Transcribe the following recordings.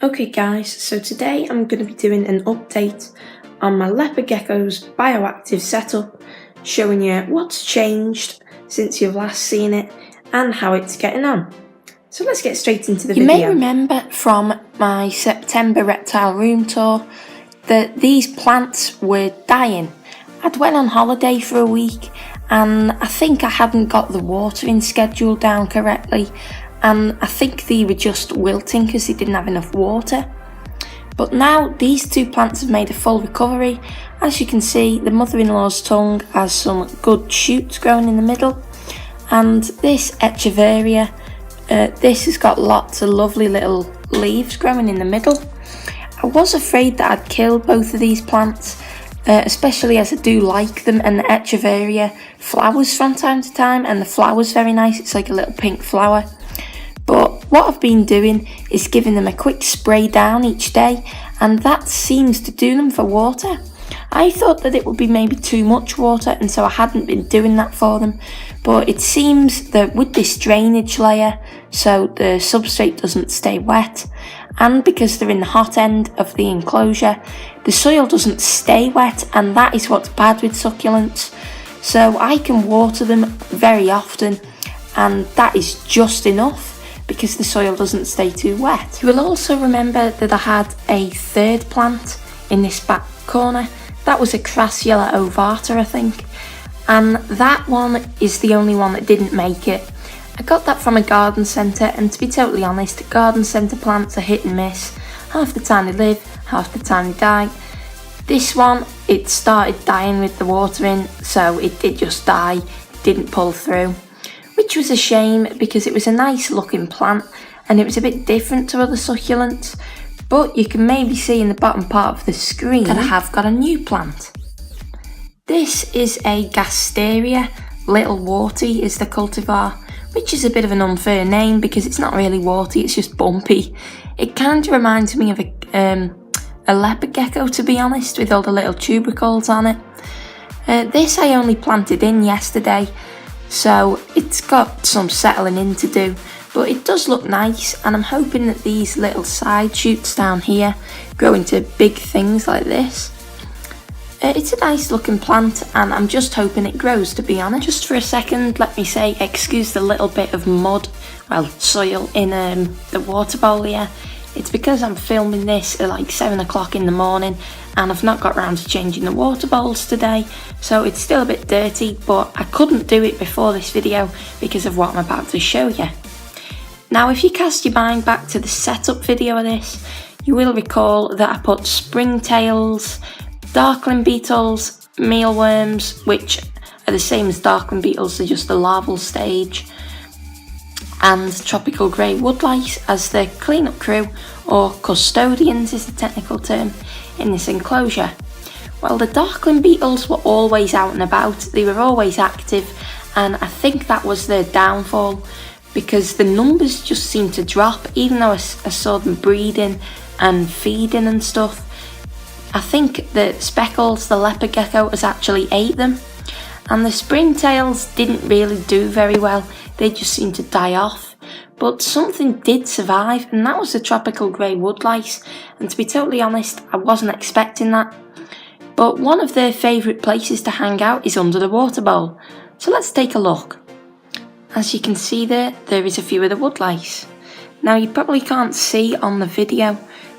Okay guys, so today I'm going to be doing an update on my Leopard Gecko's bioactive setup, showing you what's changed since you've last seen it and how it's getting on. So let's get straight into the video. You may remember from my September reptile room tour that these plants were dying. I'd went on holiday for a week and I think I hadn't got the watering schedule down correctly, and I think they were just wilting because they didn't have enough water. But now these two plants have made a full recovery. As you can see, the mother-in-law's tongue has some good shoots growing in the middle, and this Echeveria, this has got lots of lovely little leaves growing in the middle. I was afraid that I'd kill both of these plants, especially as I do like them, and the Echeveria flowers from time to time, and the flower's very nice. It's like a little pink flower. But what I've been doing is giving them a quick spray down each day, and that seems to do them for water. I thought that it would be maybe too much water, and so I hadn't been doing that for them. But it seems that with this drainage layer, so the substrate doesn't stay wet, and because they're in the hot end of the enclosure, the soil doesn't stay wet, and that is what's bad with succulents. So I can water them very often, and that is just enough, because the soil doesn't stay too wet. You will also remember that I had a third plant in this back corner. That was a Crassula Avartar, I think, and that one is the only one that didn't make it. I got that from a garden centre, and to be totally honest, garden centre plants are hit and miss. Half the time they live, half the time they die. This one, it started dying with the watering, so it did just die, didn't pull through. Which was a shame, because it was a nice looking plant and it was a bit different to other succulents. But you can maybe see in the bottom part of the screen that I have got a new plant. This is a Gasteria. Little Warty is the cultivar, which is a bit of an unfair name because it's not really warty, it's just bumpy. It kind of reminds me of a leopard gecko, to be honest, with all the little tubercles on it. This I only planted in yesterday, so it's got some settling in to do, but it does look nice, and I'm hoping that these little side shoots down here grow into big things like this. It's a nice looking plant, and I'm just hoping it grows, to be honest. Just for a second, let me say, excuse the little bit of mud, well, soil in the water bowl here. It's because I'm filming this at like 7 o'clock in the morning, and I've not got round to changing the water bowls today, so it's still a bit dirty, but I couldn't do it before this video because of what I'm about to show you. Now, if you cast your mind back to the setup video of this, you will recall that I put springtails, darkling beetles, mealworms, which are the same as darkling beetles, they're just the larval stage, and tropical grey woodlice as the cleanup crew, or custodians is the technical term, in this enclosure. Well, the darkling beetles were always out and about, they were always active, and I think that was their downfall, because the numbers just seemed to drop, even though I saw them breeding and feeding and stuff. I think that Speckles, the leopard gecko, has actually ate them, and the springtails didn't really do very well, they just seemed to die off. But something did survive, and that was the tropical grey woodlice, and to be totally honest, I wasn't expecting that. But one of their favourite places to hang out is under the water bowl, so let's take a look. As you can see there is a few of the woodlice. Now, you probably can't see on the video,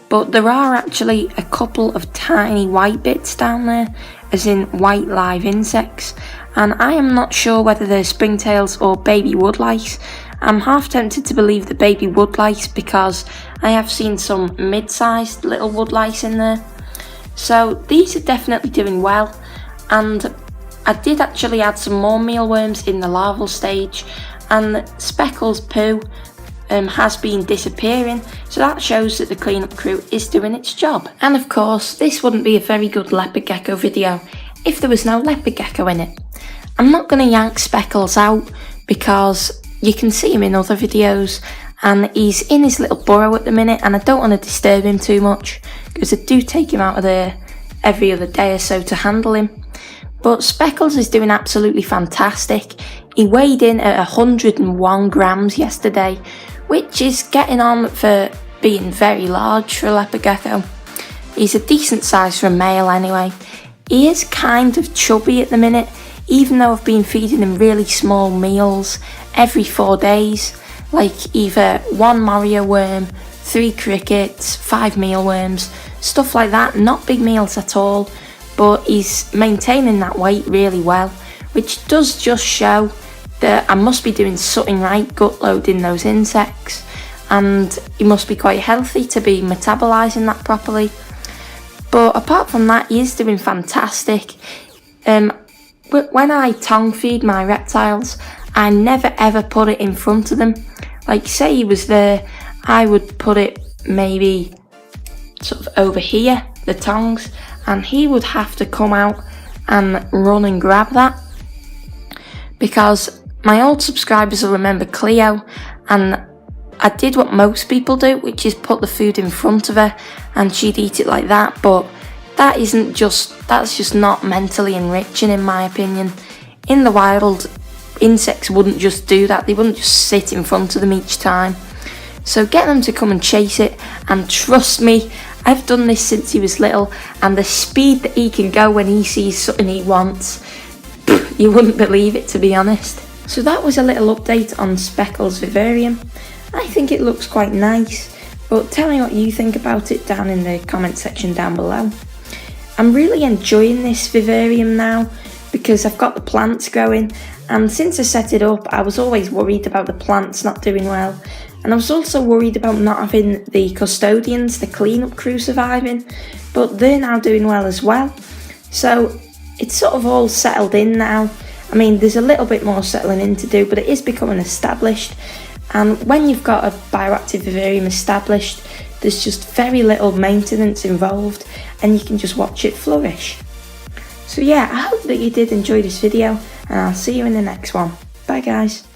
but there are actually a couple of tiny white bits down there, as in white live insects, and I am not sure whether they're springtails or baby woodlice. I'm half tempted to believe the baby woodlice because I have seen some mid-sized little woodlice in there. So these are definitely doing well, and I did actually add some more mealworms in the larval stage, and Speckles' poo has been disappearing, so that shows that the cleanup crew is doing its job. And of course, this wouldn't be a very good leopard gecko video if there was no leopard gecko in it. I'm not going to yank Speckles out because you can see him in other videos, and he's in his little burrow at the minute, and I don't want to disturb him too much because I do take him out of there every other day or so to handle him. But Speckles is doing absolutely fantastic. He weighed in at 101 grams yesterday, which is getting on for being very large for a leopard gecko. He's a decent size for a male anyway. He is kind of chubby at the minute, even though I've been feeding him really small meals every 4 days, like either 1 Mario worm, 3 crickets, 5 mealworms, stuff like that. Not big meals at all, but he's maintaining that weight really well, which does just show that I must be doing something right gut loading those insects, and he must be quite healthy to be metabolising that properly. But apart from that, he is doing fantastic. When I tongue feed my reptiles, I never ever put it in front of them. Like, say he was there, I would put it maybe sort of over here, the tongs, and he would have to come out and run and grab that. Because my old subscribers will remember Cleo, and I did what most people do, which is put the food in front of her and she'd eat it like that. But that's just not mentally enriching, in my opinion. In the wild, insects wouldn't just do that. They wouldn't just sit in front of them each time. So get them to come and chase it, and trust me, I've done this since he was little, and the speed that he can go when he sees something he wants, you wouldn't believe it, to be honest. So that was a little update on Speckles Vivarium. I think it looks quite nice, but tell me what you think about it down in the comment section down below. I'm really enjoying this vivarium now because I've got the plants growing, and since I set it up I was always worried about the plants not doing well, and I was also worried about not having the custodians, the cleanup crew, surviving, but they're now doing well as well. So it's sort of all settled in now. I mean, there's a little bit more settling in to do, but it is becoming established. And when you've got a bioactive vivarium established, there's just very little maintenance involved, and you can just watch it flourish. So yeah, I hope that you did enjoy this video, and I'll see you in the next one. Bye guys.